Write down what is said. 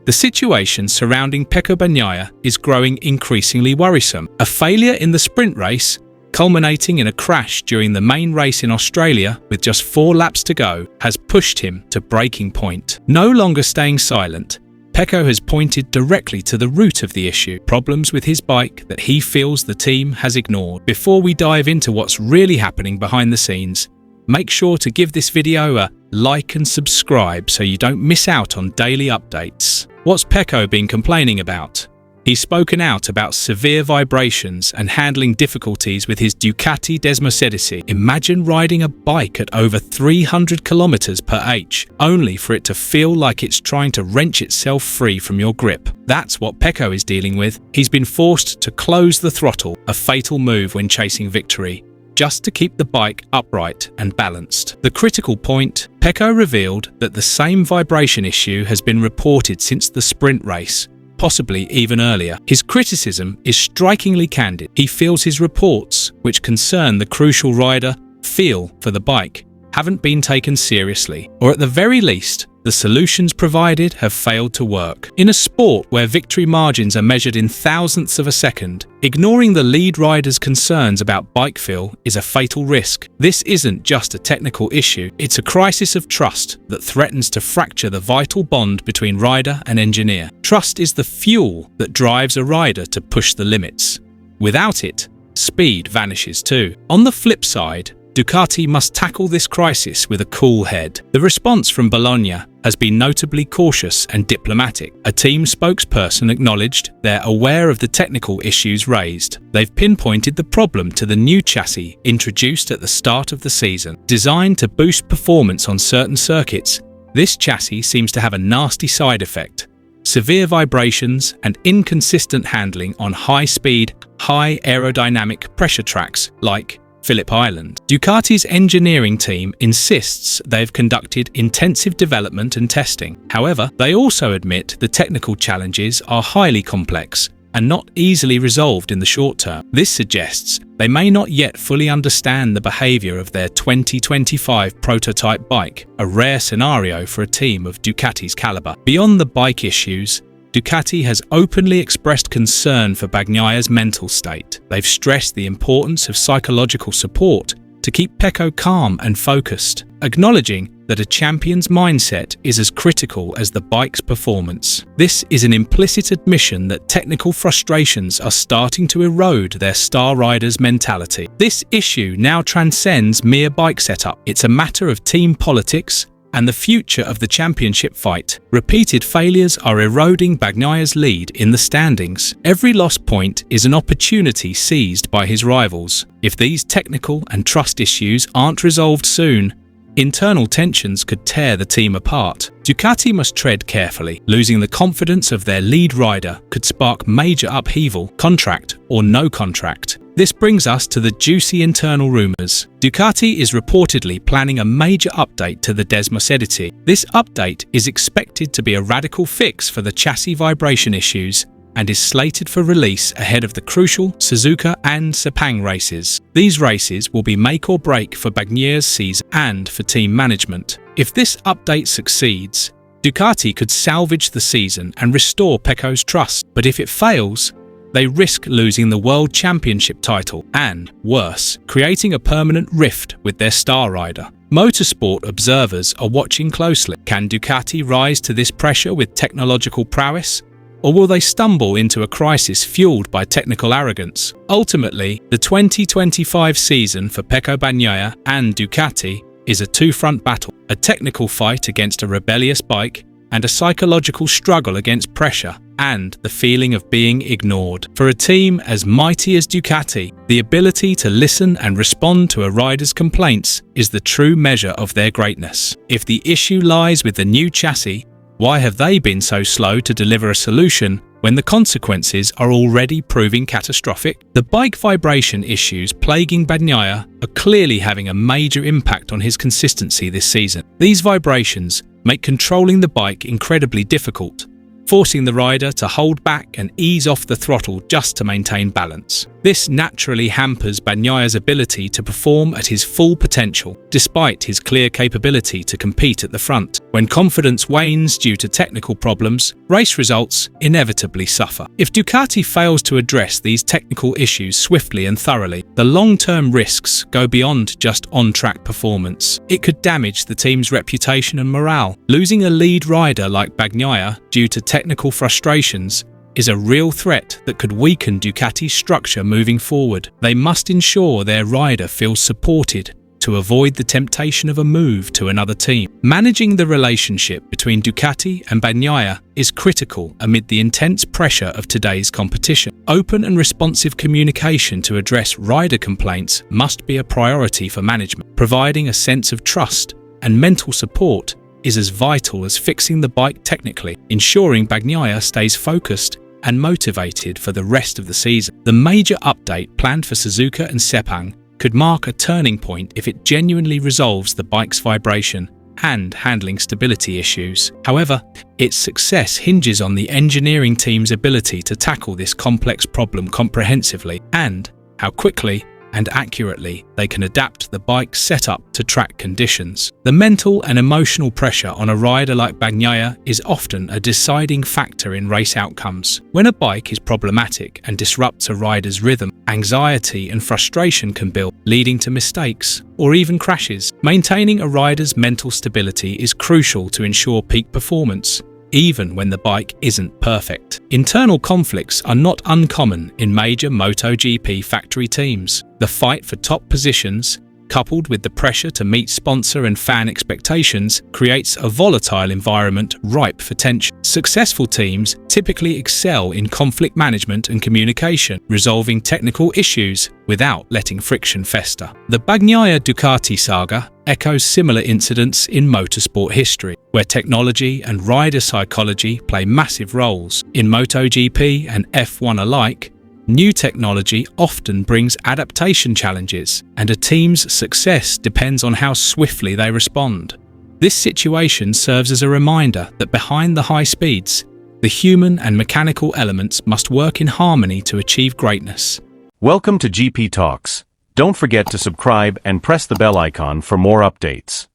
The situation surrounding PECCO Bagnaia is growing increasingly worrisome. A failure in the sprint race, culminating in a crash during the main race in Australia with just 4 laps to go, has pushed him to breaking point. No longer staying silent, PECCO has pointed directly to the root of the issue, problems with his bike that he feels the team has ignored. Before we dive into what's really happening behind the scenes, make sure to give this video a like and subscribe so you don't miss out on daily updates. What's PECCO been complaining about? He's spoken out about severe vibrations and handling difficulties with his Ducati Desmosedici. Imagine riding a bike at over 300 km/h, only for it to feel like it's trying to wrench itself free from your grip. That's what PECCO is dealing with. He's been forced to close the throttle, a fatal move when chasing victory, just to keep the bike upright and balanced. The critical point, PECCO revealed that the same vibration issue has been reported since the sprint race, possibly even earlier. His criticism is strikingly candid. He feels his reports, which concern the crucial rider feel for the bike, haven't been taken seriously, or at the very least, the solutions provided have failed to work. In a sport where victory margins are measured in thousandths of a second, ignoring the lead rider's concerns about bike feel is a fatal risk. This isn't just a technical issue, it's a crisis of trust that threatens to fracture the vital bond between rider and engineer. Trust is the fuel that drives a rider to push the limits. Without it, speed vanishes too. On the flip side, Ducati must tackle this crisis with a cool head. The response from Bologna has been notably cautious and diplomatic. A team spokesperson acknowledged they're aware of the technical issues raised. They've pinpointed the problem to the new chassis introduced at the start of the season. Designed to boost performance on certain circuits, this chassis seems to have a nasty side effect: severe vibrations and inconsistent handling on high-speed, high aerodynamic pressure tracks like Phillip Island. Ducati's engineering team insists they've conducted intensive development and testing. However, they also admit the technical challenges are highly complex and not easily resolved in the short term. This suggests they may not yet fully understand the behavior of their 2025 prototype bike, a rare scenario for a team of Ducati's caliber. Beyond the bike issues, Ducati has openly expressed concern for Bagnaia's mental state. They've stressed the importance of psychological support to keep PECCO calm and focused, acknowledging that a champion's mindset is as critical as the bike's performance. This is an implicit admission that technical frustrations are starting to erode their star rider's mentality. This issue now transcends mere bike setup. It's a matter of team politics and the future of the championship fight. Repeated failures are eroding Bagnaia's lead in the standings. Every lost point is an opportunity seized by his rivals. If these technical and trust issues aren't resolved soon, internal tensions could tear the team apart. Ducati must tread carefully. Losing the confidence of their lead rider could spark major upheaval, contract or no contract. This brings us to the juicy internal rumours. Ducati is reportedly planning a major update to the Desmosedici. This update is expected to be a radical fix for the chassis vibration issues and is slated for release ahead of the crucial Suzuka and Sepang races. These races will be make or break for Bagnaia's season and for team management. If this update succeeds, Ducati could salvage the season and restore PECCO's trust. But if it fails, they risk losing the World Championship title and, worse, creating a permanent rift with their star rider. Motorsport observers are watching closely. Can Ducati rise to this pressure with technological prowess? Or will they stumble into a crisis fueled by technical arrogance? Ultimately, the 2025 season for PECCO Bagnaia and Ducati is a two-front battle: a technical fight against a rebellious bike and a psychological struggle against pressure and the feeling of being ignored. For a team as mighty as Ducati, the ability to listen and respond to a rider's complaints is the true measure of their greatness. If the issue lies with the new chassis, why have they been so slow to deliver a solution when the consequences are already proving catastrophic? The bike vibration issues plaguing Bagnaia are clearly having a major impact on his consistency this season. These vibrations make controlling the bike incredibly difficult. forcing the rider to hold back and ease off the throttle just to maintain balance. This naturally hampers Bagnaia's ability to perform at his full potential, despite his clear capability to compete at the front. When confidence wanes due to technical problems, race results inevitably suffer. If Ducati fails to address these technical issues swiftly and thoroughly, the long-term risks go beyond just on-track performance. It could damage the team's reputation and morale. Losing a lead rider like Bagnaia due to technical frustrations is a real threat that could weaken Ducati's structure moving forward. They must ensure their rider feels supported to avoid the temptation of a move to another team. Managing the relationship between Ducati and Bagnaia is critical amid the intense pressure of today's competition. Open and responsive communication to address rider complaints must be a priority for management. Providing a sense of trust and mental support is as vital as fixing the bike technically, ensuring Bagnaia stays focused and motivated for the rest of the season. The major update planned for Suzuka and Sepang could mark a turning point if it genuinely resolves the bike's vibration and handling stability issues. However, its success hinges on the engineering team's ability to tackle this complex problem comprehensively and how quickly and accurately they can adapt the bike's setup to track conditions. The mental and emotional pressure on a rider like Bagnaia is often a deciding factor in race outcomes. When a bike is problematic and disrupts a rider's rhythm, anxiety and frustration can build, leading to mistakes or even crashes. Maintaining a rider's mental stability is crucial to ensure peak performance, even when the bike isn't perfect. Internal conflicts are not uncommon in major MotoGP factory teams. The fight for top positions, coupled with the pressure to meet sponsor and fan expectations, creates a volatile environment ripe for tension. Successful teams typically excel in conflict management and communication, resolving technical issues without letting friction fester. The Bagnaia-Ducati saga echoes similar incidents in motorsport history, where technology and rider psychology play massive roles. In MotoGP and F1 alike, new technology often brings adaptation challenges, and a team's success depends on how swiftly they respond. This situation serves as a reminder that behind the high speeds, the human and mechanical elements must work in harmony to achieve greatness. Welcome to GP Talks. Don't forget to subscribe and press the bell icon for more updates.